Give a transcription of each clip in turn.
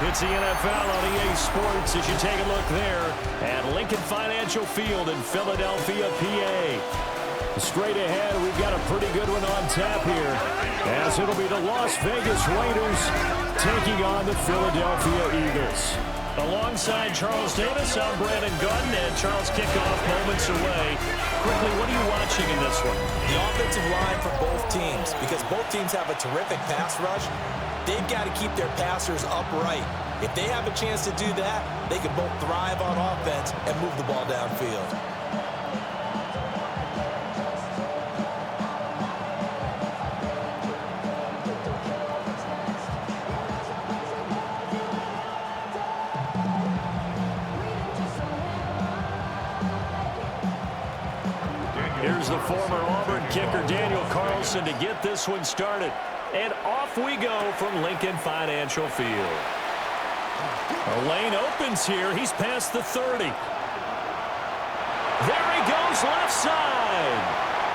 It's the NFL on EA Sports as you take a look there at Lincoln Financial Field in Philadelphia, PA. Straight ahead, we've got a pretty good one on tap here, as it'll be the Las Vegas Raiders taking on the Philadelphia Eagles. Alongside Charles Davis, I'm Brandon Gunn, and Charles, kickoff moments away. Quickly, what are you watching in this one? The offensive line for both teams, because both teams have a terrific pass rush. They've got to keep their passers upright. If they have a chance to do that, they can both thrive on offense and move the ball downfield. Here's the former Auburn kicker, Daniel Carlson, to get this one started. And off we go from Lincoln Financial Field. A lane opens here. He's past the 30. There he goes, left side.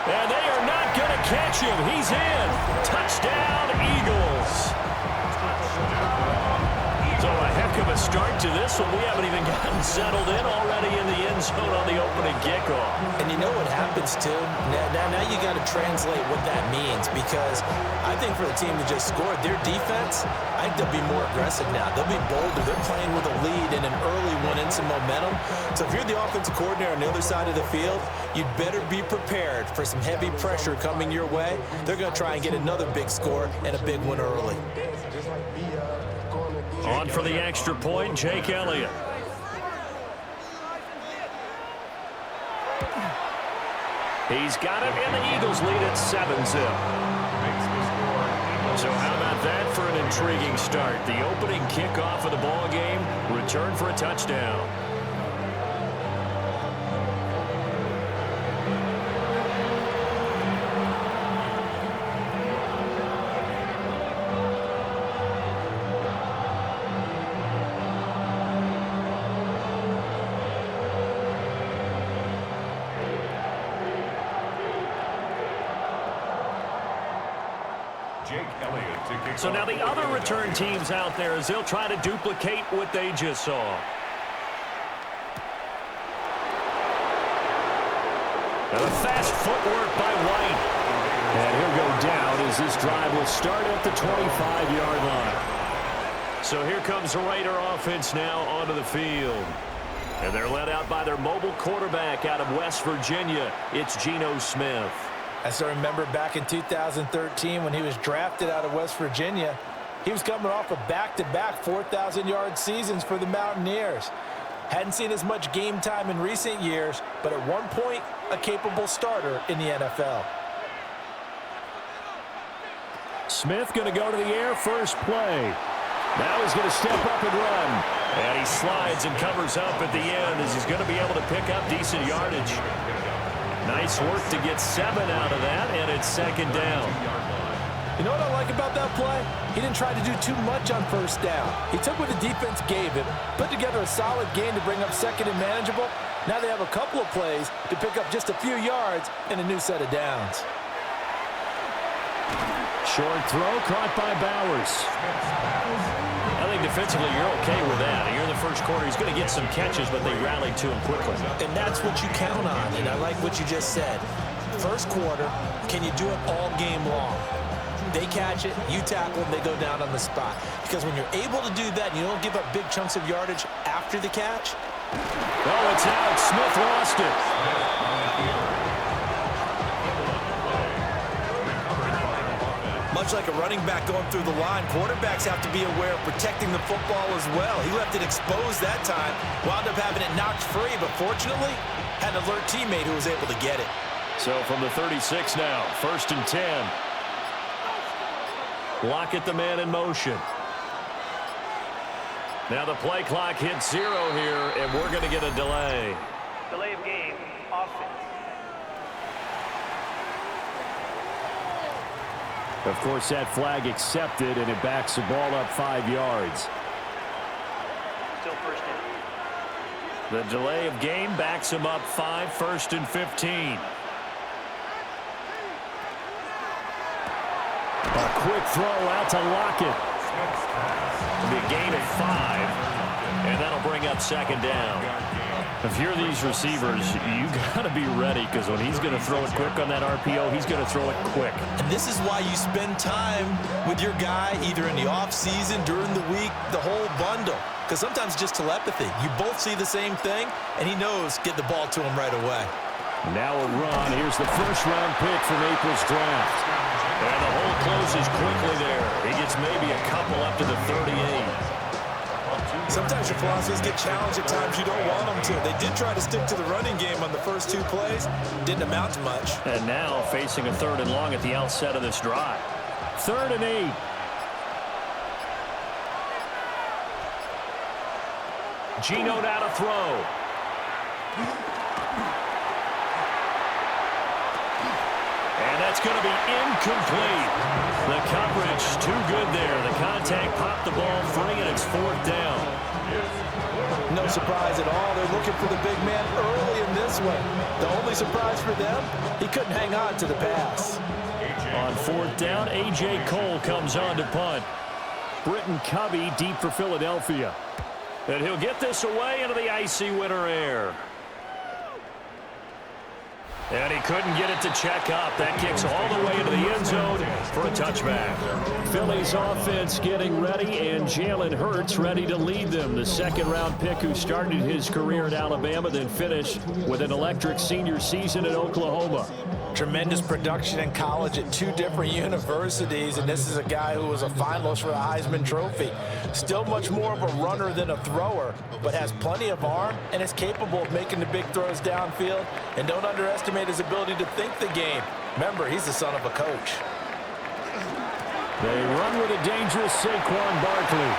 And they are not going to catch him. He's in. Touchdown, Eagles. So a heck of a start to this one. We haven't even gotten settled in already in the end zone on the opening kickoff. And you know what happens, too? Now you got to translate what that means, because I think for the team that just scored, their defense, I think they'll be more aggressive now. They'll be bolder. They're playing with a lead and an early one and some momentum. So if you're the offensive coordinator on the other side of the field, you'd better be prepared for some heavy pressure coming your way. They're going to try and get another big score and a big one early. On for the extra point, Jake Elliott. He's got it, and the Eagles lead at 7-zip. So how about that for an intriguing start? The opening kickoff of the ball game, return for a touchdown. So now the other return teams out there as they'll try to duplicate what they just saw. And a fast footwork by White. And he'll go down as this drive will start at the 25-yard line. So here comes the Raider offense now onto the field. And they're led out by their mobile quarterback out of West Virginia. It's Geno Smith. I still remember back in 2013 when he was drafted out of West Virginia, he was coming off a back-to-back 4,000-yard seasons for the Mountaineers. Hadn't seen as much game time in recent years, but at one point, a capable starter in the NFL. Smith going to go to the air first play. Now he's going to step up and run. And he slides and covers up at the end as he's going to be able to pick up decent yardage. Nice work to get 7 out of that, and it's second down. You know what I like about that play? He didn't try to do too much on first down. He took what the defense gave him, put together a solid game to bring up second and manageable. Now they have a couple of plays to pick up just a few yards and a new set of downs. Short throw caught by Bowers. I think defensively you're okay with that. Here in the first quarter, he's going to get some catches, but they rallied to him quickly. And that's what you count on, and I like what you just said. First quarter, can you do it all game long? They catch it, you tackle them, they go down on the spot. Because when you're able to do that and you don't give up big chunks of yardage after the catch. Oh, it's out. Smith lost it. Much like a running back going through the line, quarterbacks have to be aware of protecting the football as well. He left it exposed that time, wound up having it knocked free, but fortunately, had an alert teammate who was able to get it. So from the 36 now, 1st and 10. Lockett the man in motion. Now the play clock hits 0 here, and we're going to get a delay. Delay of game, offense. Of course, that flag accepted, and it backs the ball up 5 yards. Still first down. The delay of game backs him up 5, 1st and 15. A quick throw out to Lockett. be a gain of 5, and that'll bring up second down. If you're these receivers, you got to be ready, because when he's going to throw it quick on that RPO, he's going to throw it quick. And this is why you spend time with your guy either in the offseason, during the week, the whole bundle. Because sometimes just telepathy. You both see the same thing, and he knows get the ball to him right away. Now a run. Here's the first-round pick from April's draft. And the hole closes quickly there. He gets maybe a couple up to the 38. Sometimes your philosophies get challenged at times you don't want them to. They did try to stick to the running game on the first 2 plays. Didn't amount to much. And now facing a 3rd and long at the outset of this drive. 3rd and 8. Geno now to throw. And that's going to be incomplete. The coverage too good there. The contact popped the ball free, and it's 4th down. No surprise at all. They're looking for the big man early in this one. The only surprise for them, he couldn't hang on to the pass. On 4th down, A.J. Cole comes on to punt. Britton Covey deep for Philadelphia. And he'll get this away into the icy winter air. And he couldn't get it to check up. That kicks all the way into the end zone for a touchback. Philly's offense getting ready, and Jalen Hurts ready to lead them. The 2nd-round pick who started his career at Alabama, then finished with an electric senior season at Oklahoma. Tremendous production in college at 2 different universities, and this is a guy who was a finalist for the Heisman Trophy. Still much more of a runner than a thrower, but has plenty of arm and is capable of making the big throws downfield. And don't underestimate his ability to think the game. Remember, he's the son of a coach. They run with a dangerous Saquon Barkley.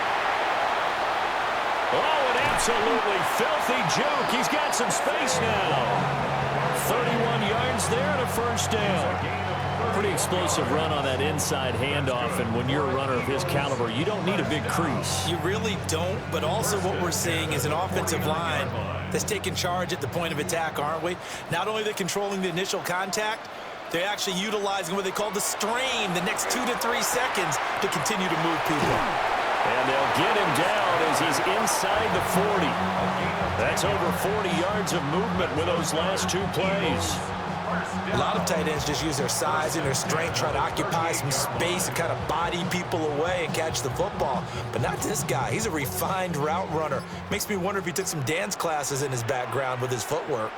Oh, an absolutely filthy juke. He's got some space now. 31 yards there and a 1st down. Pretty explosive run on that inside handoff, and when you're a runner of his caliber, you don't need a big crease. You really don't, but also what we're seeing is an offensive line that's taking charge at the point of attack, aren't we? Not only are they controlling the initial contact, they're actually utilizing what they call the strain, the next 2 to 3 seconds, to continue to move people. And they'll get him down as he's inside the 40. That's over 40 yards of movement with those last 2 plays. A lot of tight ends just use their size and their strength, try to occupy some space and kind of body people away and catch the football. But not this guy. He's a refined route runner. Makes me wonder if he took some dance classes in his background with his footwork.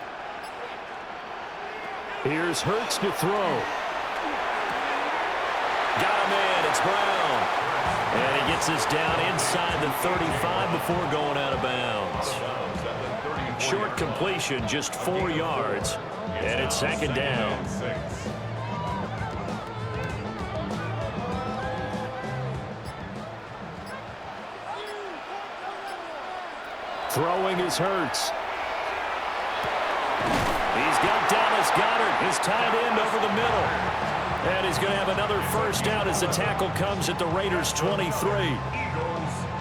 Here's Hurts to throw. Got him in. It's Brown. And he gets this down inside the 35 before going out of bounds. Short completion, just 4 yards. And it's 2nd down. Throwing is Hurts. He's got Dallas Goedert, his tight end, over the middle. And he's going to have another 1st down as the tackle comes at the Raiders' 23.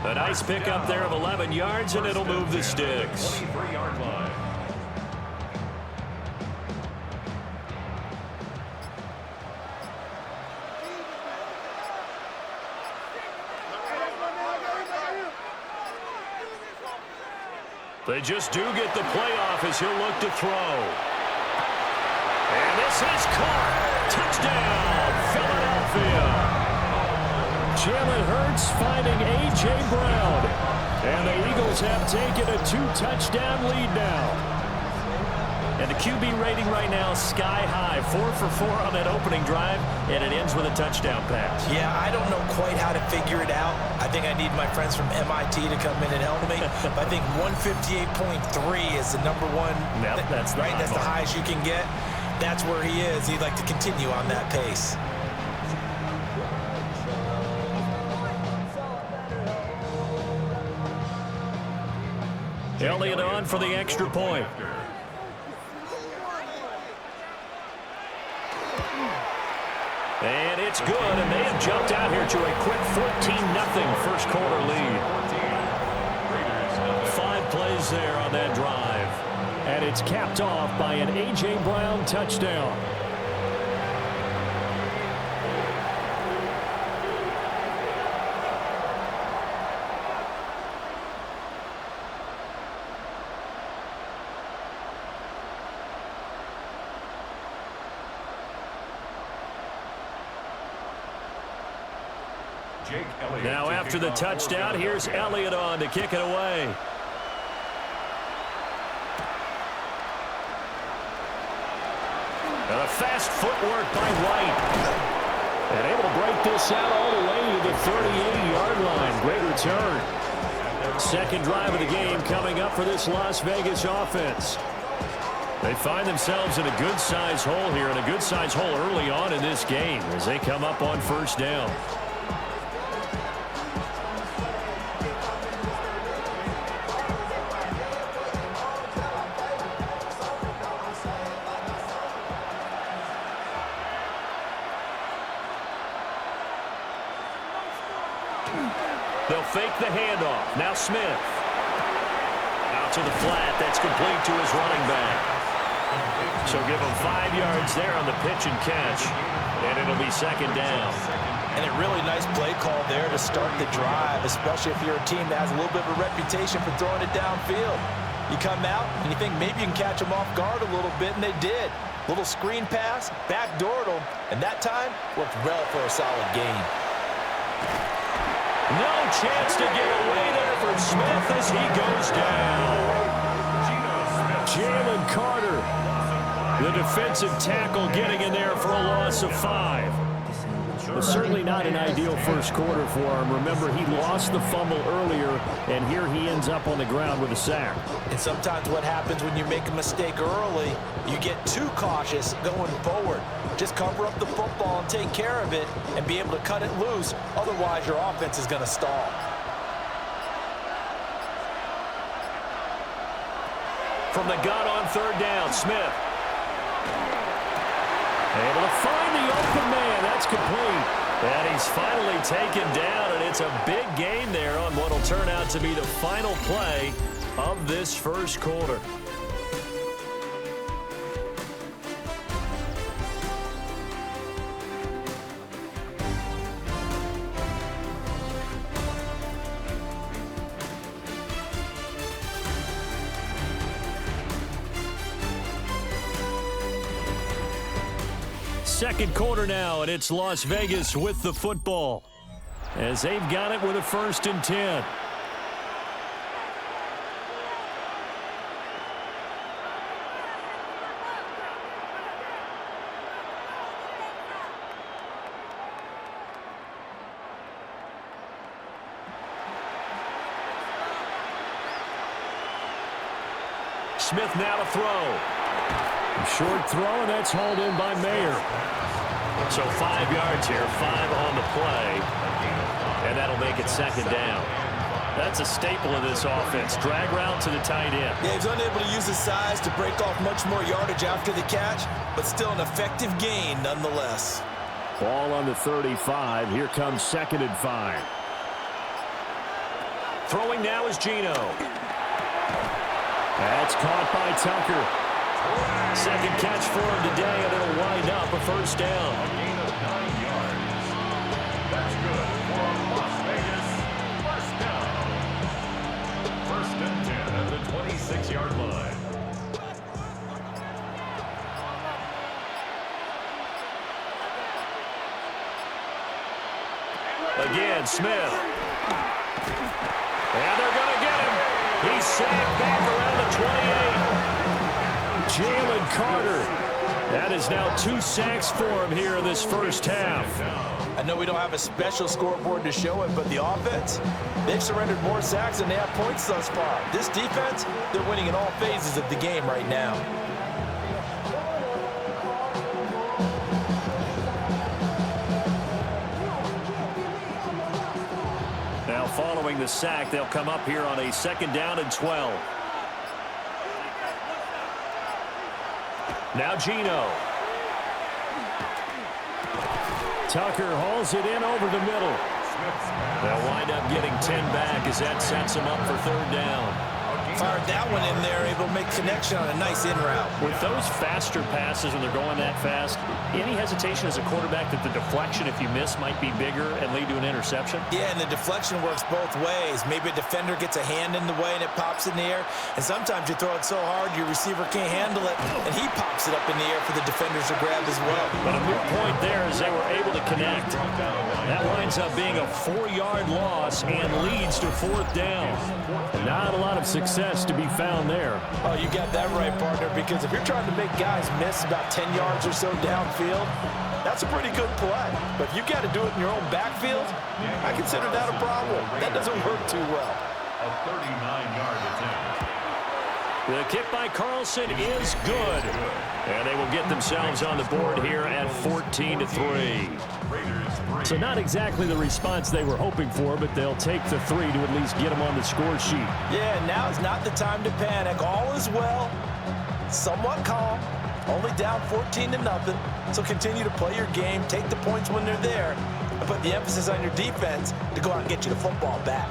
A nice pickup there of 11 yards, and it'll move the sticks. They just do get the playoff as he'll look to throw. And this is caught. Touchdown, Philadelphia. Jalen Hurts finding A.J. Brown. And the Eagles have taken a 2-touchdown lead now. And the QB rating right now is sky high. 4 for 4 on that opening drive, and it ends with a touchdown pass. Yeah, I don't know quite how to figure it out. I think I need my friends from MIT to come in and help me. But I think 158.3 is the number one. Yep, that's the right. That's the highest you can get. That's where he is. He'd like to continue on that pace. Elliott on for the extra point. And it's good, and they have jumped out here to a quick 14-0 first quarter lead. 5 plays there on that drive. And it's capped off by an A.J. Brown touchdown. Now after the touchdown, here's Elliott on to kick it away. And a fast footwork by White. And able to break this out all the way to the 38-yard line. Great return. Second drive of the game coming up for this Las Vegas offense. They find themselves in a good-sized hole here, and a good-sized hole early on in this game as they come up on first down. They'll fake the handoff. Now Smith. Out to the flat. That's complete to his running back. So give him 5 yards there on the pitch and catch. And it'll be second down. And a really nice play call there to start the drive, especially if you're a team that has a little bit of a reputation for throwing it downfield. You come out and you think maybe you can catch them off guard a little bit, and they did. Little screen pass, backdoored them, and that time worked well for a solid gain. No chance to get away there for Smith as he goes down. Jalen Carter, the defensive tackle, getting in there for a loss of 5. Well, certainly not an ideal first quarter for him. Remember, he lost the fumble earlier, and here he ends up on the ground with a sack. And sometimes what happens when you make a mistake early, you get too cautious going forward. Just cover up the football and take care of it and be able to cut it loose. Otherwise, your offense is going to stall. From the gun on third down, Smith. Able to find the open man. That's complete. And he's finally taken down, and it's a big gain there on what will turn out to be the final play of this first quarter. Second quarter now, and it's Las Vegas with the football as they've got it with a 1st and 10. Smith now to throw. Short throw, and that's hauled in by Mayer. So 5 yards here, 5 on the play, and that'll make it second down. That's a staple of this offense. Drag route to the tight end. Yeah, he's unable to use his size to break off much more yardage after the catch, but still an effective gain nonetheless. Ball on the 35. Here comes 2nd and 5. Throwing now is Geno. That's caught by Tucker. Second catch for him today, and it'll wind up a first down. A gain of 9 yards. That's good for Las Vegas. First down. 1st and 10 at the 26-yard line. Again, Smith. And they're going to get him. He's sacked back around the 28. Jalen Carter. That is now 2 sacks for him here in this first half. I know we don't have a special scoreboard to show it, but the offense, they've surrendered more sacks than they have points thus far. This defense, they're winning in all phases of the game right now. Now following the sack, they'll come up here on a 2nd down and 12. Now Geno. Tucker hauls it in over the middle. They'll wind up getting 10 back as that sets them up for 3rd down. Fired that one in there, able to make connection on a nice in route. With those faster passes when they're going that fast, any hesitation as a quarterback that the deflection, if you miss, might be bigger and lead to an interception? Yeah, and the deflection works both ways. Maybe a defender gets a hand in the way and it pops in the air. And sometimes you throw it so hard your receiver can't handle it, and he pops it up in the air for the defenders to grab as well. But a moot point there as they were able to connect. That winds up being a 4-yard loss and leads to 4th down. And not a lot of success to be found there. Oh, you got that right, partner, because if you're trying to make guys miss about 10 yards or so downfield, that's a pretty good play. But if you got to do it in your own backfield, I consider that a problem. That doesn't work too well. A 39-yard attempt. The kick by Carlson is good. And they will get themselves on the board here at 14-3. So not exactly the response they were hoping for, but they'll take the 3 to at least get them on the score sheet. Yeah, now is not the time to panic. All is well, somewhat calm, only down 14-0. So continue to play your game, take the points when they're there, and put the emphasis on your defense to go out and get you the football back.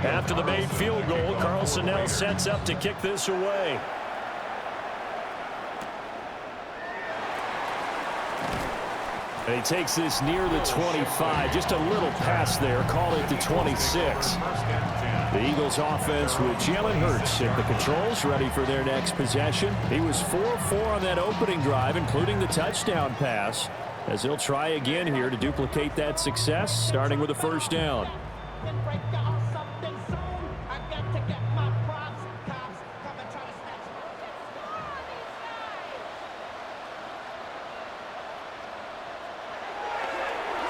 After the made field goal, Carlson now sets up to kick this away. And he takes this near the 25. Just a little pass there. Call it the 26. The Eagles offense with Jalen Hurts at the controls, ready for their next possession. He was 4-4 on that opening drive, including the touchdown pass, as he'll try again here to duplicate that success, starting with a 1st down.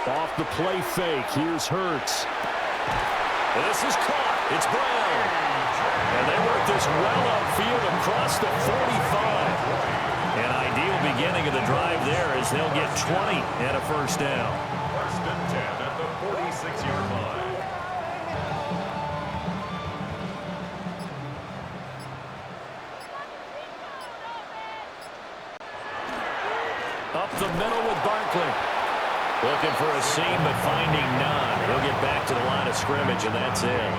Off the play fake, here's Hurts. This is caught. It's Brown. And they work this well upfield across the 45. An ideal beginning of the drive there as they'll get 20 and a 1st down. 1st and 10 at the 46-yard line. Up the middle with Barkley. Looking for a seam, but finding none. He'll get back to the line of scrimmage, and that's it.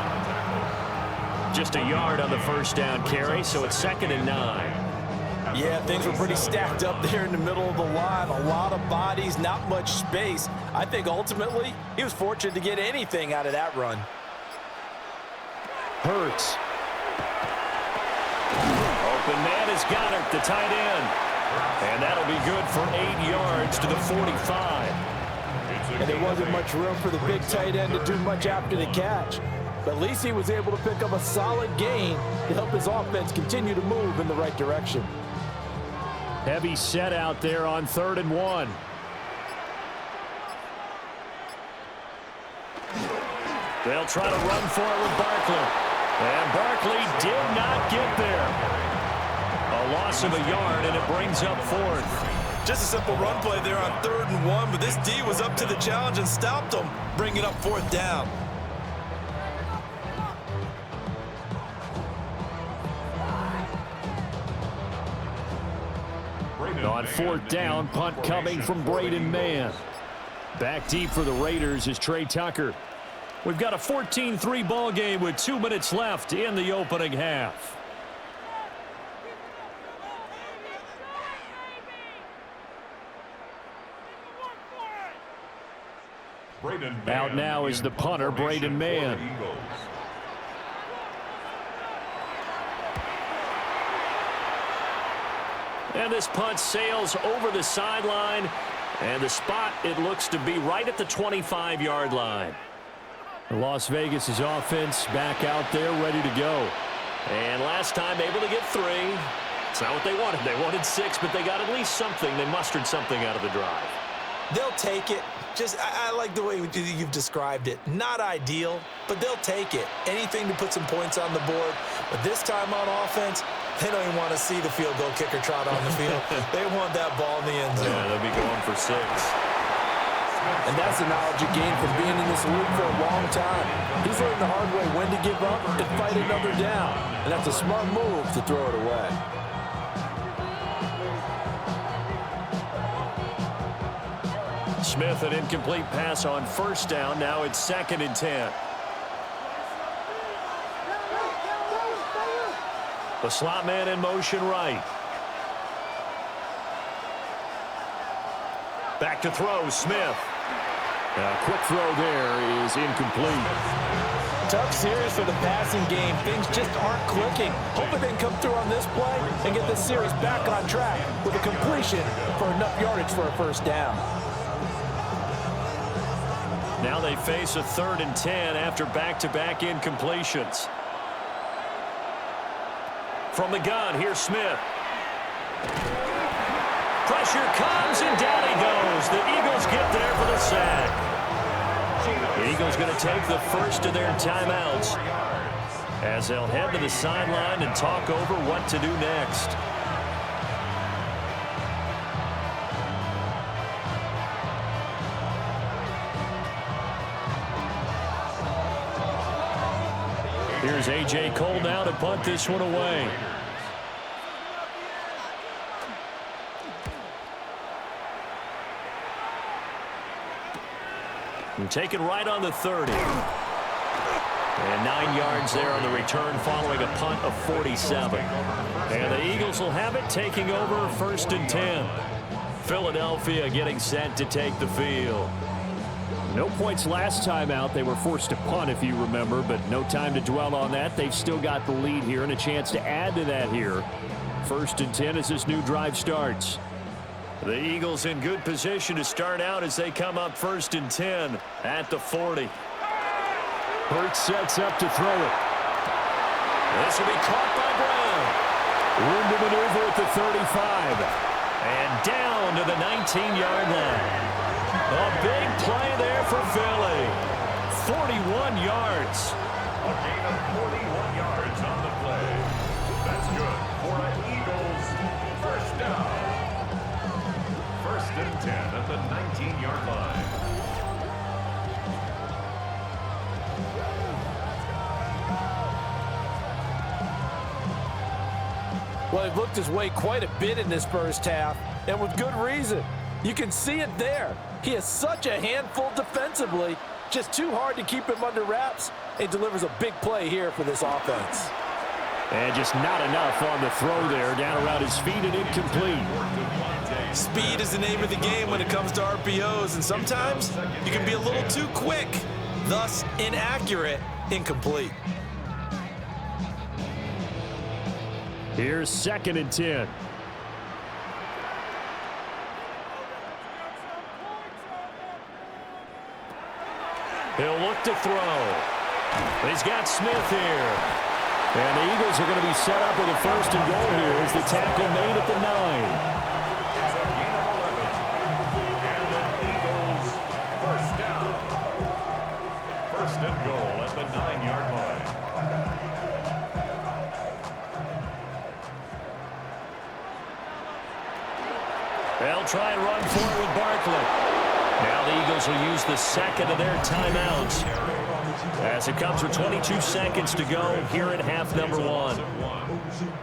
Just a yard on the 1st down carry, so it's 2nd and 9. Yeah, things were pretty stacked up there in the middle of the line. A lot of bodies, not much space. I think ultimately he was fortunate to get anything out of that run. Hurts. Open man has got it, the tight end. And that'll be good for 8 yards to the 45. And there wasn't much room for the big tight end to do much after the catch. But at least he was able to pick up a solid gain to help his offense continue to move in the right direction. Heavy set out there on 3rd and 1. They'll try to run for it with Barkley. And Barkley did not get there. A loss of a yard, and it brings up 4th. Just a simple run play there on 3rd and 1, but this D was up to the challenge and stopped him, bringing up 4th down. On 4th down, punt coming from Braden Mann. Back deep for the Raiders is Trey Tucker. We've got a 14-3 ball game with 2 minutes left in the opening half. Out now is the punter, Braden Mann. And this punt sails over the sideline. And the spot, it looks to be right at the 25-yard line. Las Vegas' offense back out there, ready to go. And last time able to get 3. It's not what they wanted. They wanted 6, but they got at least something. They mustered something out of the drive. They'll take it. I like the way you've described it. Not ideal, but they'll take it. Anything to put some points on the board. But this time on offense, they don't even want to see the field goal kicker trot on the field. They want that ball in the end zone. Yeah, they'll be going for 6. And that's the knowledge you gain from being in this league for a long time. He's learned the hard way when to give up and fight another down. And that's a smart move to throw it away. Smith, an incomplete pass on first down. Now it's 2nd and 10. The slot man in motion right. Back to throw, Smith. A quick throw there is incomplete. Tough series for the passing game. Things just aren't clicking. Hoping they can come through on this play and get this series back on track with a completion for enough yardage for a first down. Now they face a 3rd and 10 after back-to-back incompletions. From the gun, here's Smith. Pressure comes, and down he goes. The Eagles get there for the sack. The Eagles going to take the first of their timeouts as they'll head to the sideline and talk over what to do next. Here's A.J. Cole now to punt this one away. And take it right on the 30. And 9 yards there on the return following a punt of 47. And the Eagles will have it, taking over 1st and 10. Philadelphia getting set to take the field. No points last time out. They were forced to punt, if you remember, but no time to dwell on that. They've still got the lead here and a chance to add to that here. 1st and 10 as this new drive starts. The Eagles in good position to start out as they come up 1st and 10 at the 40. Hurts sets up to throw it. This will be caught by Brown. Room to maneuver at the 35. And down to the 19-yard line. A big play there for Philly. 41 yards. A gain of 41 yards on the play. That's good for an Eagles first down. 1st and 10 at the 19-yard line. Well, they've looked his way quite a bit in this first half, and with good reason. You can see it there. He is such a handful defensively, just too hard to keep him under wraps, and delivers a big play here for this offense. And just not enough on the throw there, down around his feet and incomplete. Speed is the name of the game when it comes to RPOs, and sometimes you can be a little too quick, thus inaccurate, incomplete. Here's 2nd and 10. He'll look to throw. He's got Smith here. And the Eagles are going to be set up with a 1st and goal here as the tackle made at the 9. First down. 1st and goal at the 9-yard line. They'll try and run for it with Barkley. Now the Eagles will use the 2nd of their timeouts as it comes with 22 seconds to go here at half number 1.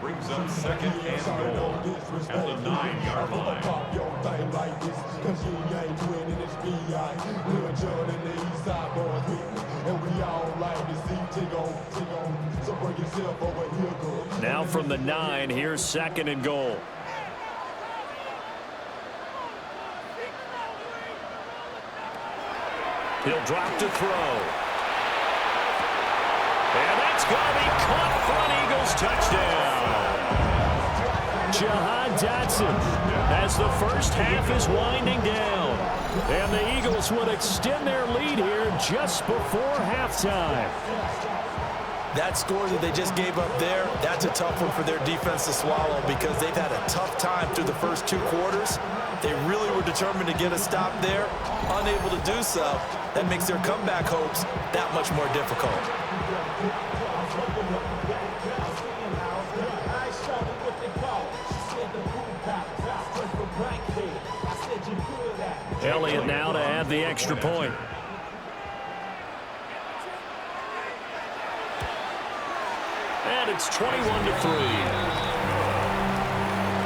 Brings up 2nd and goal at the 9-yard line. Now from the 9, here's 2nd and goal. He'll drop to throw. And that's going to be caught for an Eagles touchdown. Jahan Dotson as the first half is winding down. And the Eagles would extend their lead here just before halftime. That score that they just gave up there, that's a tough one for their defense to swallow because they've had a tough time through the first 2 quarters. They really were determined to get a stop there, unable to do so. That makes their comeback hopes that much more difficult. Elliott now to add the extra point. And it's 21-3.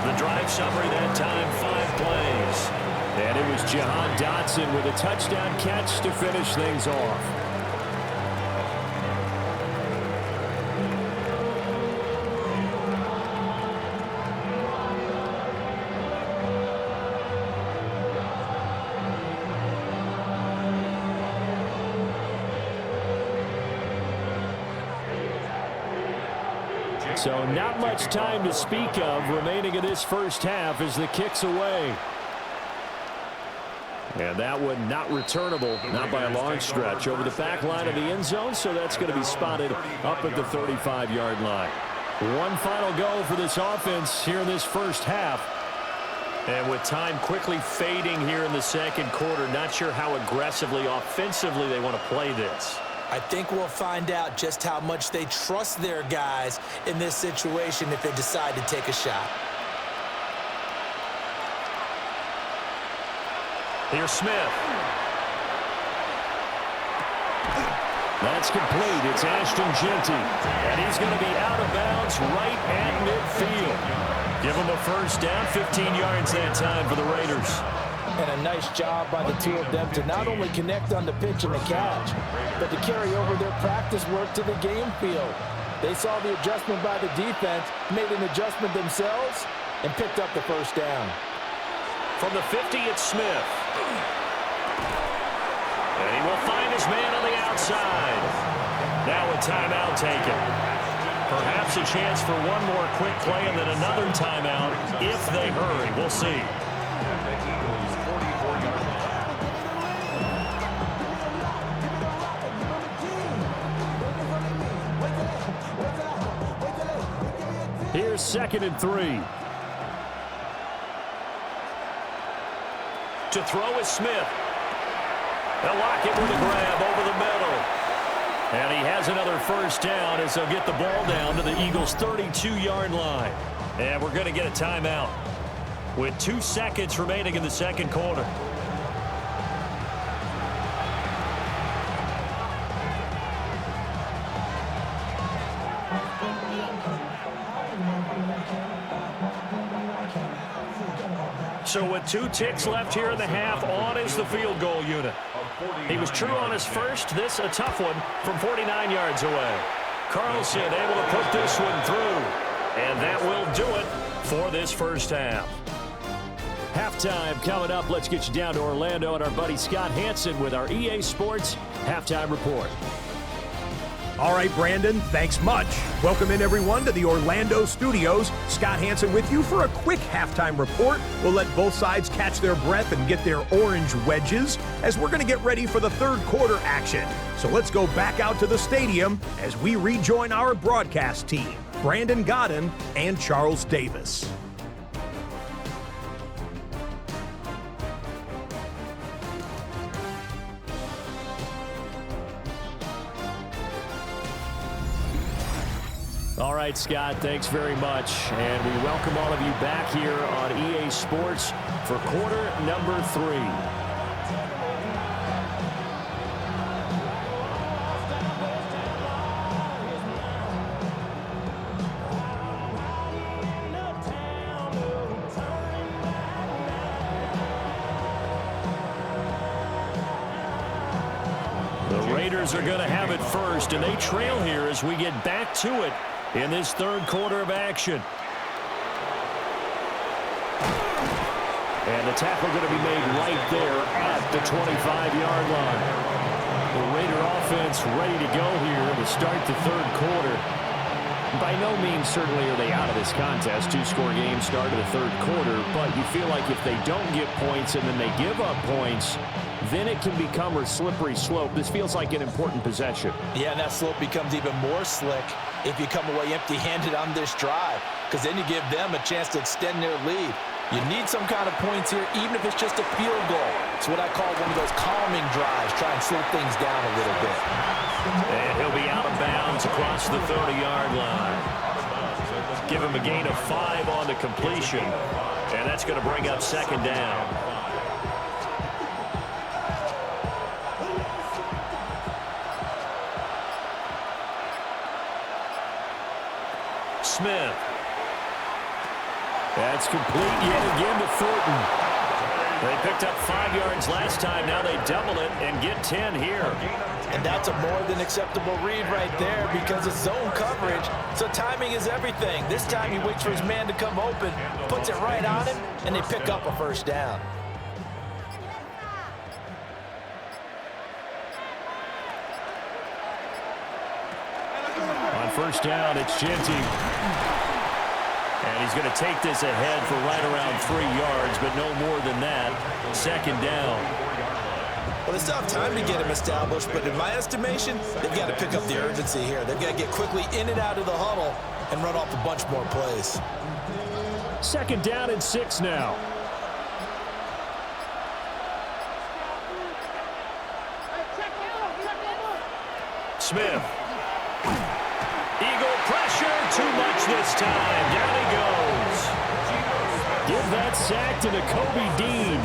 The drive summary that time, 5 plays. And it was Jahan Dotson with a touchdown catch to finish things off. So not much time to speak of remaining in this first half as the kick's away. And that one not returnable, not by a long stretch, over the back line of the end zone, so that's going to be spotted up at the 35-yard line. One final go for this offense here in this first half. And with time quickly fading here in the second quarter, not sure how aggressively, offensively they want to play this. I think we'll find out just how much they trust their guys in this situation if they decide to take a shot. Here's Smith. That's complete. It's Ashton Jeanty. And he's going to be out of bounds right at midfield. Give him a first down, 15 yards that time for the Raiders. And a nice job by the two of them to not only connect on the pitch and the catch, but to carry over their practice work to the game field. They saw the adjustment by the defense, made an adjustment themselves, and picked up the first down. From the 50, it's Smith. And he will find his man on the outside. Now a timeout taken. Perhaps a chance for one more quick play and then another timeout if they hurry. We'll see. Here's 2nd and 3. To throw is Smith. They'll lock it with a grab over the middle. And he has another first down as they'll get the ball down to the Eagles' 32-yard line. And we're going to get a timeout with 2 seconds remaining in the second quarter. So with 2 ticks left here in the half, on is the field goal unit. He was true on his first. This a tough one from 49 yards away. Carlson able to put this one through. And that will do it for this first half. Halftime coming up. Let's get you down to Orlando and our buddy Scott Hansen with our EA Sports Halftime Report. All right, Brandon, thanks much. Welcome in, everyone, to the Orlando studios. Scott Hansen with you for a quick halftime report. We'll let both sides catch their breath and get their orange wedges as we're going to get ready for the third quarter action. So let's go back out to the stadium as we rejoin our broadcast team, Brandon Godden and Charles Davis. All right, Scott, thanks very much. And we welcome all of you back here on EA Sports for quarter number 3. The Raiders are going to have it first, and they trail here as we get back to it in this third quarter of action. And the tackle going to be made right there at the 25-yard line. The Raider offense ready to go here to start the third quarter. By no means certainly are they out of this contest. 2-score game start of the third quarter, but you feel like if they don't get points and then they give up points, then it can become a slippery slope. This feels like an important possession. Yeah, and that slope becomes even more slick if you come away empty-handed on this drive, because then you give them a chance to extend their lead. You need some kind of points here, even if it's just a field goal. It's what I call one of those calming drives, try and slow things down a little bit. And he'll be out of bounds across the 30-yard line. Give him a gain of 5 on the completion, and that's going to bring up second down. Smith. That's complete yet again to Thornton. They picked up 5 yards last time. Now they double it and get 10 here. And that's a more than acceptable read right there because it's zone coverage, so timing is everything. This time he waits for his man to come open, puts it right on him, and they pick up a first down. On first down, it's Genty. And he's going to take this ahead for right around 3 yards, but no more than that. Second down. Well, they still have time to get him established, but in my estimation, they've got to pick up the urgency here. They've got to get quickly in and out of the huddle and run off a bunch more plays. Second down and 6 now. Smith. Eagle pressure, too much this time. Down he goes. Give that sack to Kobe Dean.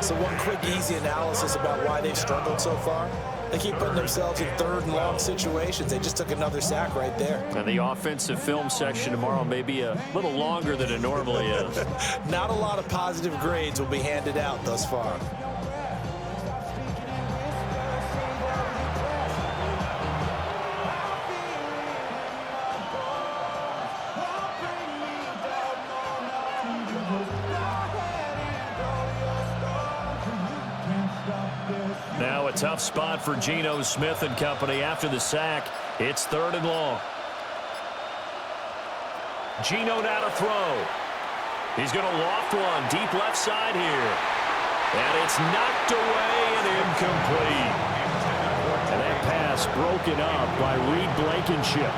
So one quick, easy analysis about why they've struggled so far. They keep putting themselves in third and long situations. They just took another sack right there. And the offensive film section tomorrow may be a little longer than it normally is. Not a lot of positive grades will be handed out thus far. Now a tough spot for Geno Smith and company after the sack. It's 3rd and long. Geno now to throw. He's going to loft one deep left side here. And it's knocked away and incomplete. And that pass broken up by Reed Blankenship.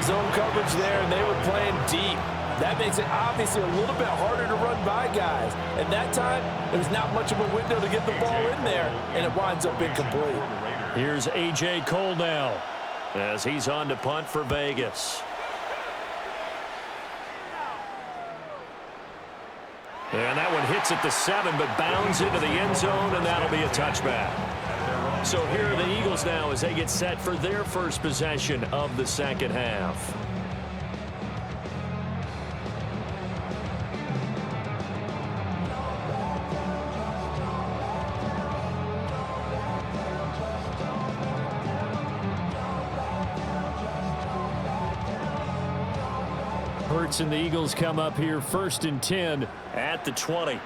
Zone coverage there, and they were playing deep. That makes it obviously a little bit harder to run by guys. And that time, there was not much of a window to get the ball in there, and it winds up incomplete. Here's A.J. Cole now as he's on to punt for Vegas. And that one hits at the 7, but bounds into the end zone, and that'll be a touchback. So here are the Eagles now as they get set for their first possession of the second half. Hurts and the Eagles come up here 1st and 10 at the 20.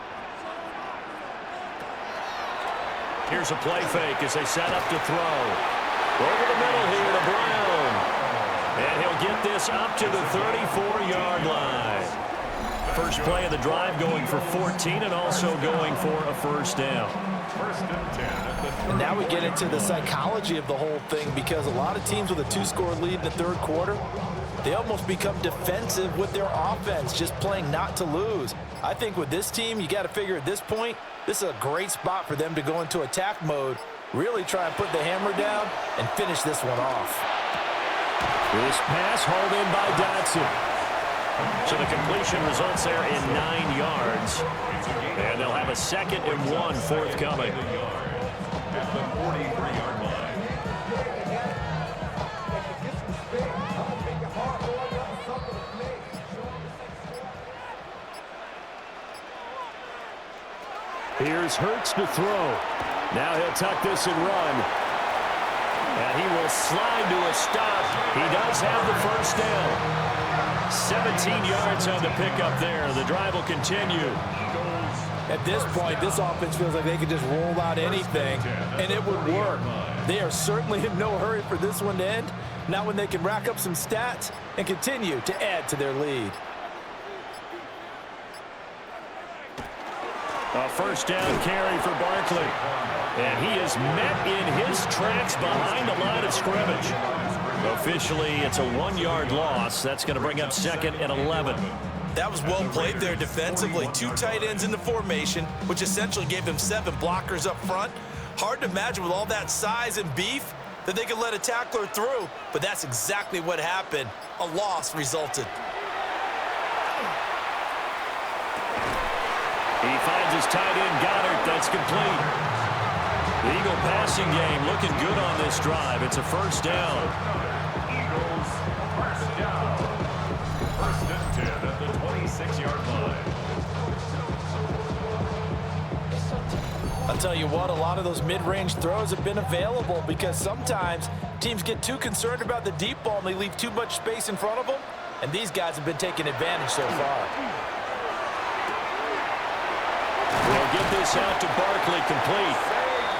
Here's a play fake as they set up to throw. Over the middle here to Brown. And he'll get this up to the 34-yard line. First play of the drive going for 14 and also going for a first down. And now we get into the psychology of the whole thing because a lot of teams with a 2-score lead in the 3rd quarter, they almost become defensive with their offense, just playing not to lose. I think with this team, you got to figure at this point, this is a great spot for them to go into attack mode, really try and put the hammer down and finish this one off. This pass hauled in by Dotson. So the completion results there in 9 yards. And they'll have a 2nd and 1 forthcoming. At the 43-yard line. Here's Hurts to throw. Now he'll tuck this and run. And he will slide to a stop. He does have the first down. 17 yards on the pickup there. The drive will continue. At this point, this offense feels like they could just roll out anything, and it would work. They are certainly in no hurry for this one to end. Not when they can rack up some stats and continue to add to their lead. A first down carry for Barkley. And he is met in his tracks behind the line of scrimmage. Officially, it's a 1-yard loss. That's going to bring up 2nd and 11. That was well played there defensively. 2 tight ends in the formation, which essentially gave them 7 blockers up front. Hard to imagine with all that size and beef that they could let a tackler through, but that's exactly what happened. A loss resulted. He finds his tight end, Goddard. That's complete. The Eagle passing game looking good on this drive. It's a first down. Eagles, first down. 1st and 10 at the 26-yard line. I'll tell you what, a lot of those mid-range throws have been available because sometimes teams get too concerned about the deep ball and they leave too much space in front of them, and these guys have been taking advantage so far. They'll get this out to Barkley complete.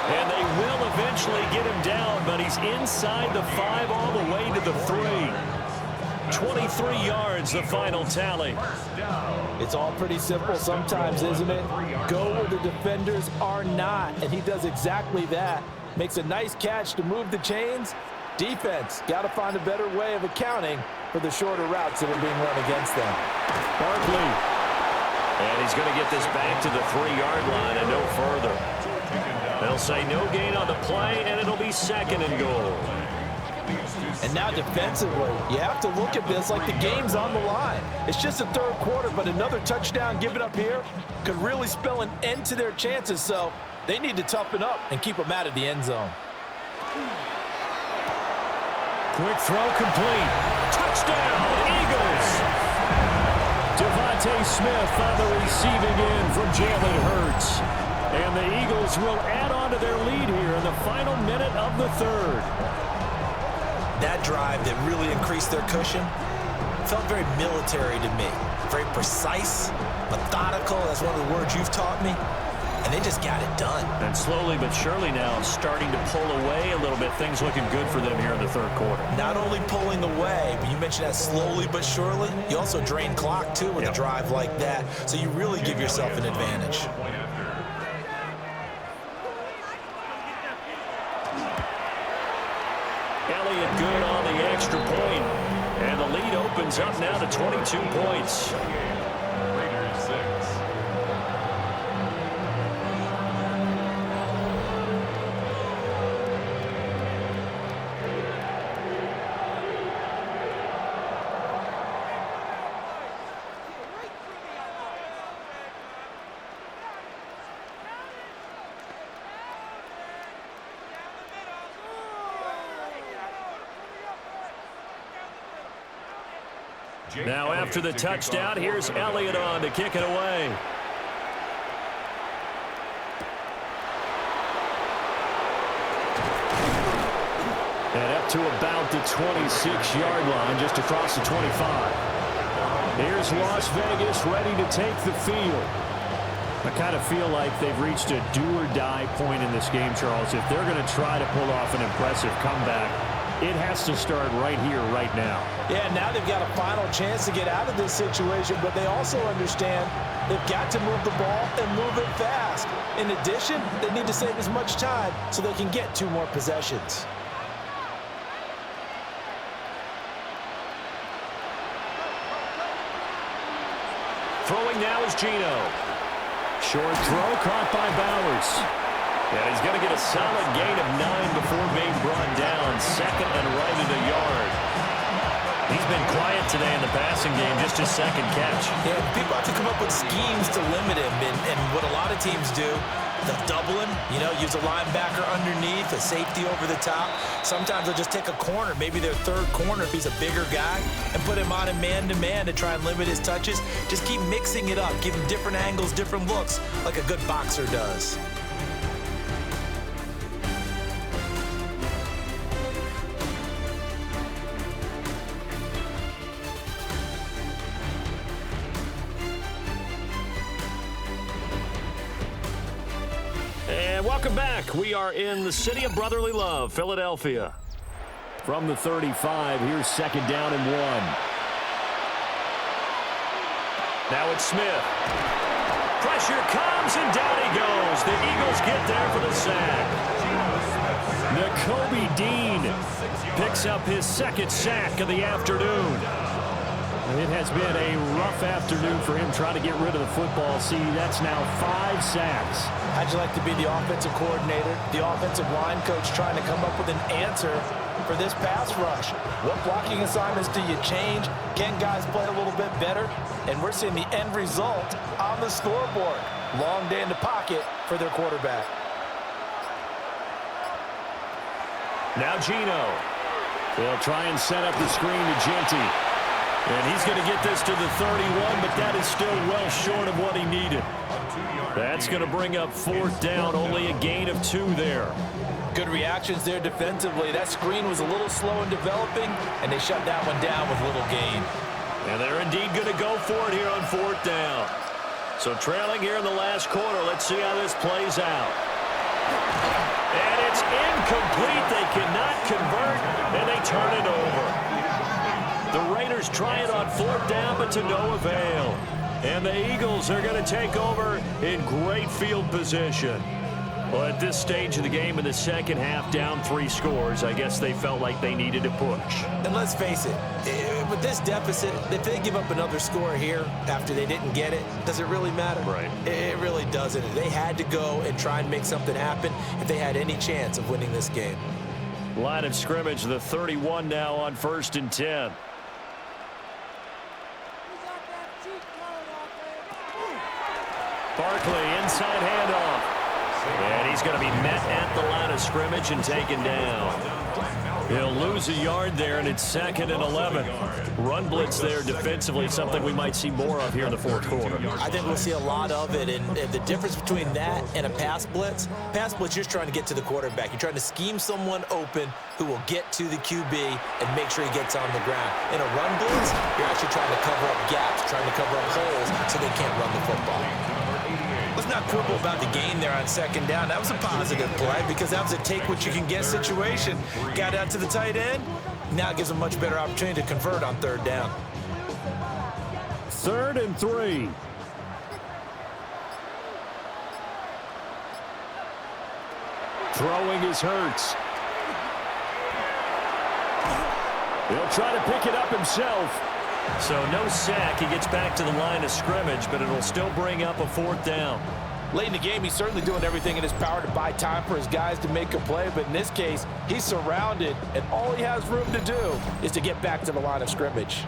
And they will eventually get him down, but he's inside the 5 all the way to the 3. 23 yards, the final tally. It's all pretty simple sometimes, isn't it? Go where the defenders are not, and he does exactly that. Makes a nice catch to move the chains. Defense, got to find a better way of accounting for the shorter routes that are being run against them. Barkley. And he's going to get this back to the 3-yard line and no further. They'll say no gain on the play, and it'll be 2nd and goal. And now defensively, you have to look at this like the game's on the line. It's just the 3rd quarter, but another touchdown given up here could really spell an end to their chances, so they need to toughen up and keep them out of the end zone. Quick throw complete. Touchdown, Eagles! Devontae Smith on the receiving end from Jalen Hurts. And the Eagles will add on to their lead here in the final minute of the 3rd. That drive that really increased their cushion felt very military to me. Very precise, methodical, that's one of the words you've taught me. And they just got it done. And slowly but surely now starting to pull away a little bit. Things looking good for them here in the 3rd quarter. Not only pulling away, but you mentioned that slowly but surely. You also drain clock, too, with a drive like that. So you really give yourself an advantage. Elliott good on the extra point. And the lead opens up now to 22 points. Raiders 6. Now after the touchdown, here's Elliott on to kick it away. And up to about the 26-yard line, just across the 25. Here's Las Vegas ready to take the field. I kind of feel like they've reached a do-or-die point in this game, Charles. If they're going to try to pull off an impressive comeback, it has to start right here, right now. Yeah, now they've got a final chance to get out of this situation, but they also understand they've got to move the ball and move it fast. In addition, they need to save as much time so they can get 2 more possessions. Throwing now is Geno. Short throw caught by Bowers. And he's going to get a solid gain of 9 before being brought down. 2nd and right at a yard. He's been quiet today in the passing game, just his 2nd catch. Yeah, people have to come up with schemes to limit him, and what a lot of teams do, they'll double him, use a linebacker underneath, a safety over the top. Sometimes they'll just take a corner, maybe their 3rd corner if he's a bigger guy, and put him on a man-to-man to try and limit his touches. Just keep mixing it up, give him different angles, different looks, like a good boxer does. Welcome back. We are in the city of brotherly love, Philadelphia. From the 35, here's 2nd down and 1. Now it's Smith. Pressure comes, and down he goes. The Eagles get there for the sack. Nakobe Dean picks up his 2nd sack of the afternoon. It has been a rough afternoon for him trying to get rid of the football. See, that's now 5 sacks. How'd you like to be the offensive coordinator, the offensive line coach trying to come up with an answer for this pass rush? What blocking assignments do you change? Can guys play a little bit better? And we're seeing the end result on the scoreboard. Long day in the pocket for their quarterback. Now Geno. They'll try and set up the screen to Genty. And he's going to get this to the 31, but that is still well short of what he needed. That's going to bring up 4th down, only a gain of 2 there. Good reactions there defensively. That screen was a little slow in developing, and they shut that one down with little gain. And they're indeed going to go for it here on 4th down. So trailing here in the last quarter, let's see how this plays out. And it's incomplete. They cannot convert, and they turn it over. The Raiders try it on 4th down, but to no avail. And the Eagles are going to take over in great field position. Well, at this stage of the game in the second half, down 3 scores, I guess they felt like they needed to push. And let's face it, with this deficit, if they give up another score here after they didn't get it, does it really matter? Right. It really doesn't. They had to go and try and make something happen if they had any chance of winning this game. Line of scrimmage, the 31 now on 1st and 10. Barkley, inside handoff. And he's going to be met at the line of scrimmage and taken down. He'll lose a yard there, and it's 2nd and 11. Run blitz there defensively, something we might see more of here in the 4th quarter. I think we'll see a lot of it, and the difference between that and a pass blitz, you're just trying to get to the quarterback. You're trying to scheme someone open who will get to the QB and make sure he gets on the ground. In a run blitz, you're actually trying to cover up gaps, trying to cover up holes so they can't run the football. Let's not quibble about the gain there on 2nd down. That was a positive play because that was a take-what-you-can-get situation. Got out to the tight end. Now it gives them a much better opportunity to convert on 3rd down. 3rd and 3. Throwing is Hurts. He'll try to pick it up himself. So no sack. He gets back to the line of scrimmage, but it'll still bring up a 4th down. Late in the game, he's certainly doing everything in his power to buy time for his guys to make a play, but in this case, he's surrounded, and all he has room to do is to get back to the line of scrimmage.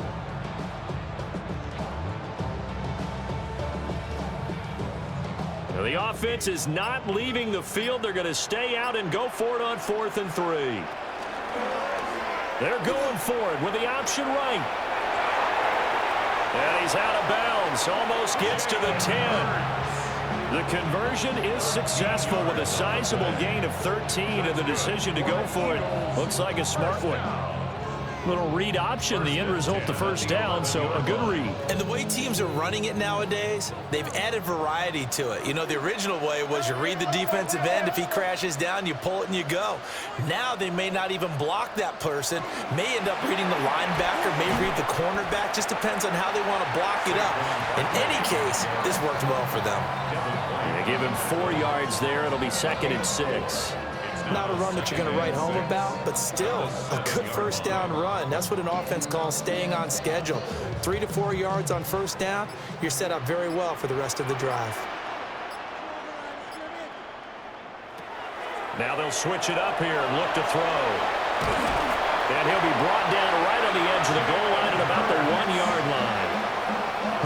Now the offense is not leaving the field. They're going to stay out and go for it on 4th and 3. They're going for it with the option right. And he's out of bounds. Almost gets to the 10. The conversion is successful with a sizable gain of 13, and the decision to go for it looks like a smart one. Little read option, the end result, the 1st down, so a good read. And the way teams are running it nowadays, they've added variety to it. You know, the original way was you read the defensive end. If he crashes down, you pull it and you go. Now they may not even block that person, may end up reading the linebacker, may read the cornerback. Just depends on how they want to block it up. In any case, this worked well for them. They give him 4 yards there. It'll be 2nd and 6. Not a run that you're going to write home about, but still a good 1st down run. That's what an offense calls staying on schedule. 3 to 4 yards on 1st down, you're set up very well for the rest of the drive. Now they'll switch it up here and look to throw. And he'll be brought down right on the edge of the goal line at about the 1-yard line.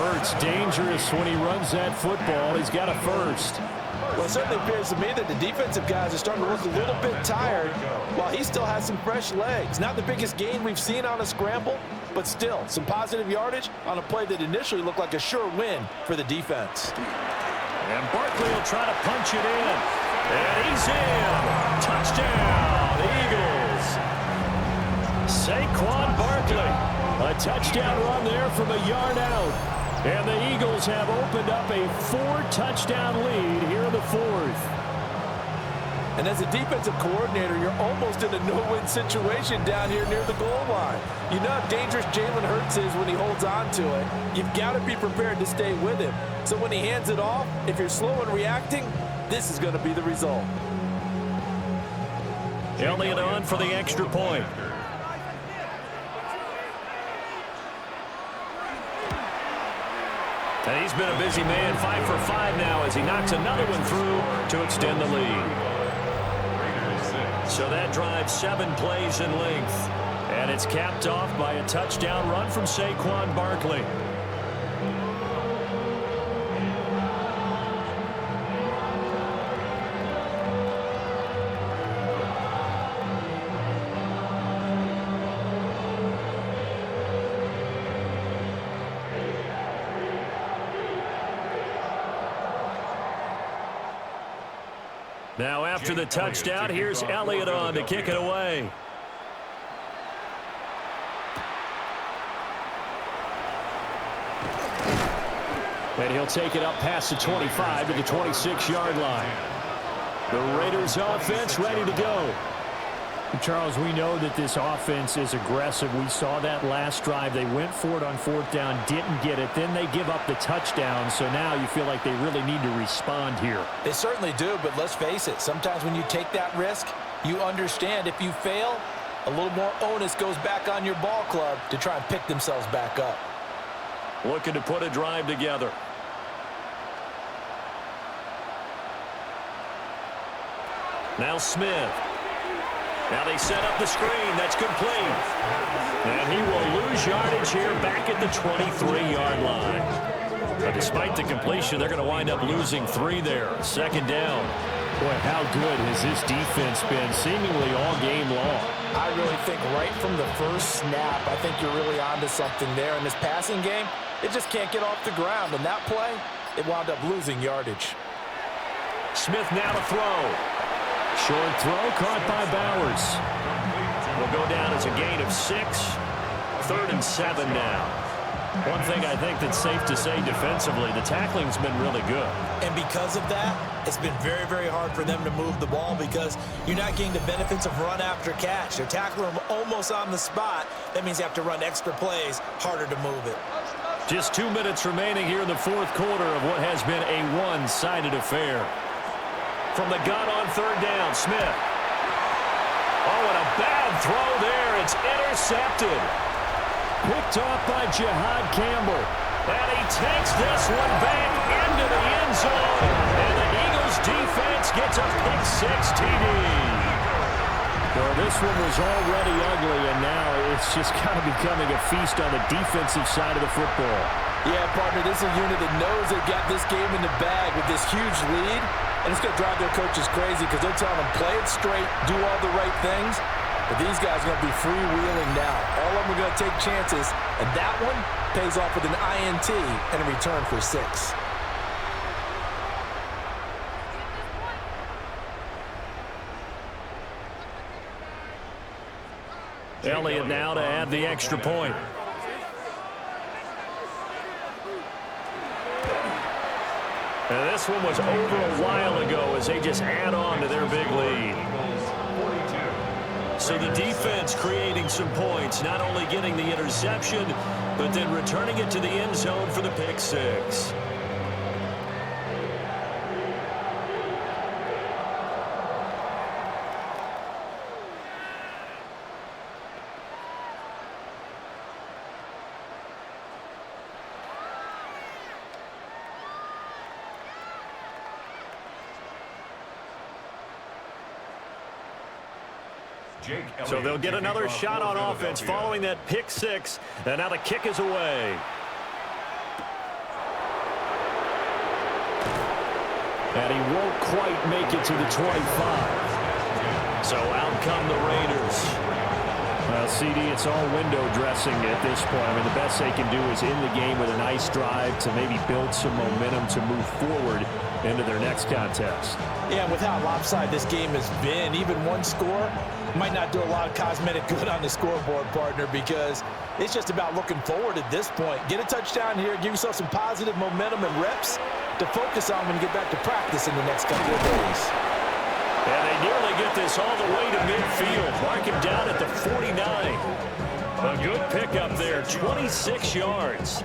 Hurts dangerous when he runs that football. He's got a 1st. Well, it certainly appears to me that the defensive guys are starting to look a little bit tired while he still has some fresh legs. Not the biggest gain we've seen on a scramble, but still some positive yardage on a play that initially looked like a sure win for the defense. And Barkley will try to punch it in. And he's in. Touchdown, Eagles. Saquon Barkley. A touchdown run there from a yard out. And the Eagles have opened up a 4-touchdown lead here in the 4th. And as a defensive coordinator, you're almost in a no-win situation down here near the goal line. You know how dangerous Jalen Hurts is when he holds on to it. You've got to be prepared to stay with him. So when he hands it off, if you're slow in reacting, this is going to be the result. Elliott on for the extra point. And he's been a busy man, 5 for 5 now as he knocks another one through to extend the lead. So that drives 7 plays in length. And it's capped off by a touchdown run from Saquon Barkley. Now after the touchdown, here's Elliott on to kick it away. And he'll take it up past the 25 to the 26-yard line. The Raiders offense ready to go. Charles, we know that this offense is aggressive. We saw that last drive. They went for it on fourth down, didn't get it. Then they give up the touchdown. So now you feel like they really need to respond here. They certainly do, but let's face it. Sometimes when you take that risk, you understand if you fail, a little more onus goes back on your ball club to try and pick themselves back up. Looking to put a drive together. Now Smith. Now they set up the screen. That's complete. And he will lose yardage here back at the 23-yard line. But despite the completion, they're going to wind up losing 3 there. Second down. Boy, how good has this defense been seemingly all game long? I really think right from the first snap, I think you're really onto something there. In this passing game, it just can't get off the ground. And that play, it wound up losing yardage. Smith now to throw. Short throw caught by Bowers. Will go down as a gain of 6. 3rd and 7 now. One thing I think that's safe to say defensively, the tackling's been really good. And because of that, it's been very, very hard for them to move the ball because you're not getting the benefits of run after catch. They're tackling them almost on the spot. That means you have to run extra plays, harder to move it. Just 2 minutes remaining here in the 4th quarter of what has been a one-sided affair. From the gun on 3rd down, Smith. Oh, and a bad throw there. It's intercepted. Picked off by Jihad Campbell. And he takes this one back into the end zone. And the Eagles defense gets a pick-6 TD. Well, this one was already ugly, and now it's just kind of becoming a feast on the defensive side of the football. Yeah, partner, this is a unit that knows they got this game in the bag with this huge lead. And it's going to drive their coaches crazy because they're telling them, play it straight, do all the right things. But these guys are going to be freewheeling now. All of them are going to take chances. And that one pays off with an INT and a return for 6. Elliott now to add the extra point. And this one was over a while ago as they just add on to their big lead. So the defense creating some points, not only getting the interception, but then returning it to the end zone for the pick-6. So they'll get another shot on offense following that pick-6, and now the kick is away. And he won't quite make it to the 25. So out come the Raiders. Well, CD, it's all window dressing at this point. I mean, the best they can do is in the game with a nice drive to maybe build some momentum to move forward into their next contest. Yeah, with how lopsided this game has been, even one score might not do a lot of cosmetic good on the scoreboard, partner, because it's just about looking forward at this point. Get a touchdown here, give yourself some positive momentum and reps to focus on when you get back to practice in the next couple of days. And they nearly get this all the way to midfield. Mark him down at the 49. A good pickup there, 26 yards.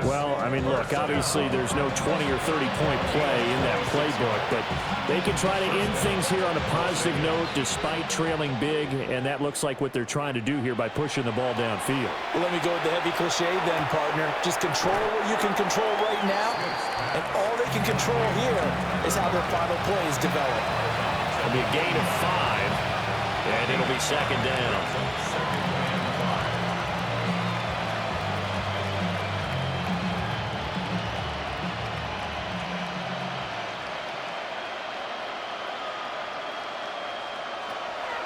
Well, I mean, look, obviously there's no 20 or 30-point play in that playbook, but they can try to end things here on a positive note despite trailing big, and that looks like what they're trying to do here by pushing the ball downfield. Well, let me go with the heavy cliche then, partner. Just control what you can control right now, and all they can control here is how their final plays develop. It'll be a gain of 5, and it'll be second down.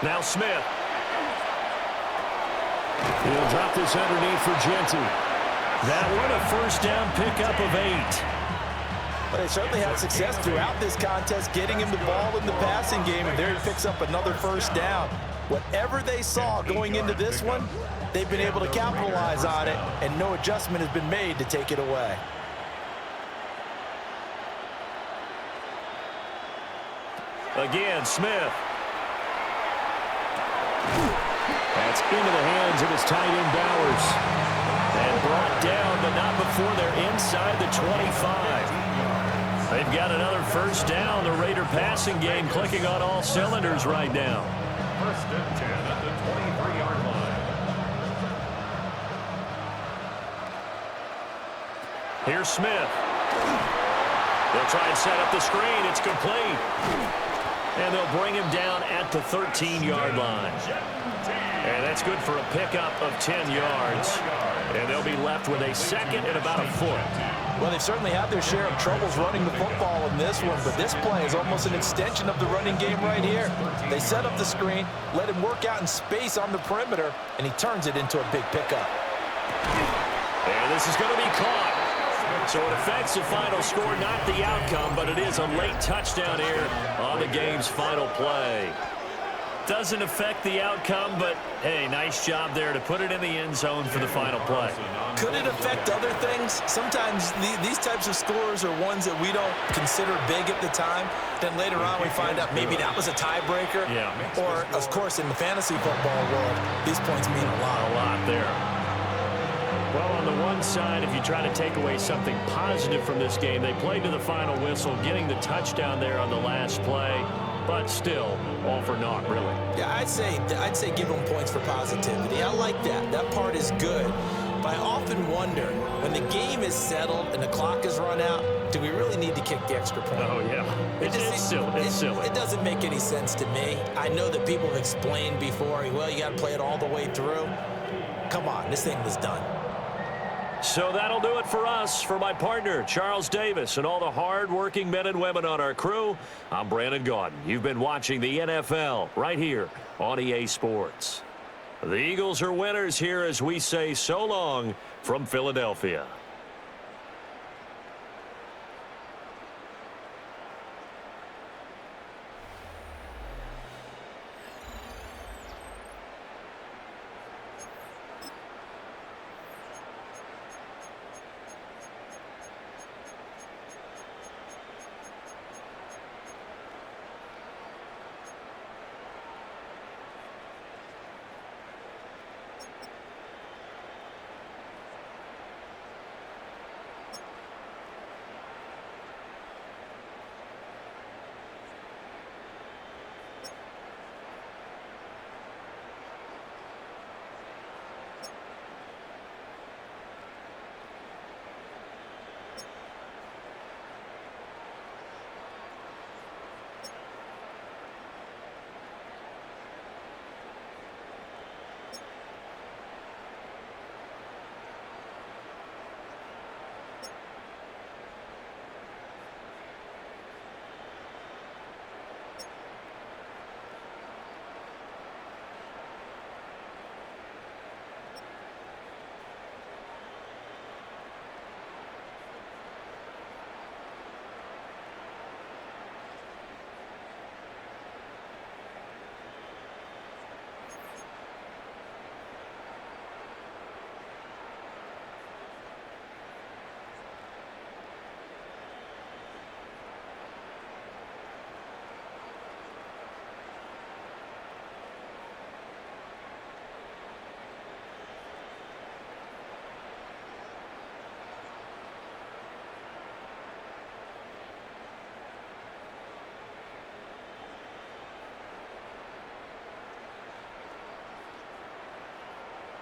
Now Smith. He'll drop this underneath for Genty. That one a first down pickup of 8. But they certainly had success throughout this contest, getting him the ball in the passing game, and there he picks up another first down. Whatever they saw going into this one, they've been able to capitalize on it, and no adjustment has been made to take it away. Again, Smith. That's into the hands of his tight end, Bowers. And brought down, but not before they're inside the 25. They've got another first down. The Raider passing game clicking on all cylinders right now. First and 10 at the 23-yard line. Here's Smith. They'll try and set up the screen. It's complete. And they'll bring him down at the 13-yard line. And that's good for a pickup of 10 yards. And they'll be left with a second and about a foot. Well, they've certainly had their share of troubles running the football in this one, but this play is almost an extension of the running game right here. They set up the screen, let him work out in space on the perimeter, and he turns it into a big pickup. And this is going to be caught. So it affects the final score, not the outcome, but it is a late touchdown here on the game's final play. Doesn't affect the outcome, but, hey, nice job there to put it in the end zone for the final play. Could it affect other things? Sometimes these types of scores are ones that we don't consider big at the time. Then later on we find out maybe that was a tiebreaker. Yeah. Or, of course, in the fantasy football world, these points mean a lot. A lot there. Well, on the one side, if you try to take away something positive from this game, they played to the final whistle, getting the touchdown there on the last play. But still, all for naught, really. Yeah, I'd say give them points for positivity. I like that. That part is good. But I often wonder, when the game is settled and the clock is run out, do we really need to kick the extra point? Oh, yeah. It's silly. It's silly. It doesn't make any sense to me. I know that people have explained before, well, you got to play it all the way through. Come on, this thing was done. So that'll do it for us. For my partner, Charles Davis, and all the hard-working men and women on our crew, I'm Brandon Gaudin. You've been watching the NFL right here on EA Sports. The Eagles are winners here as we say so long from Philadelphia.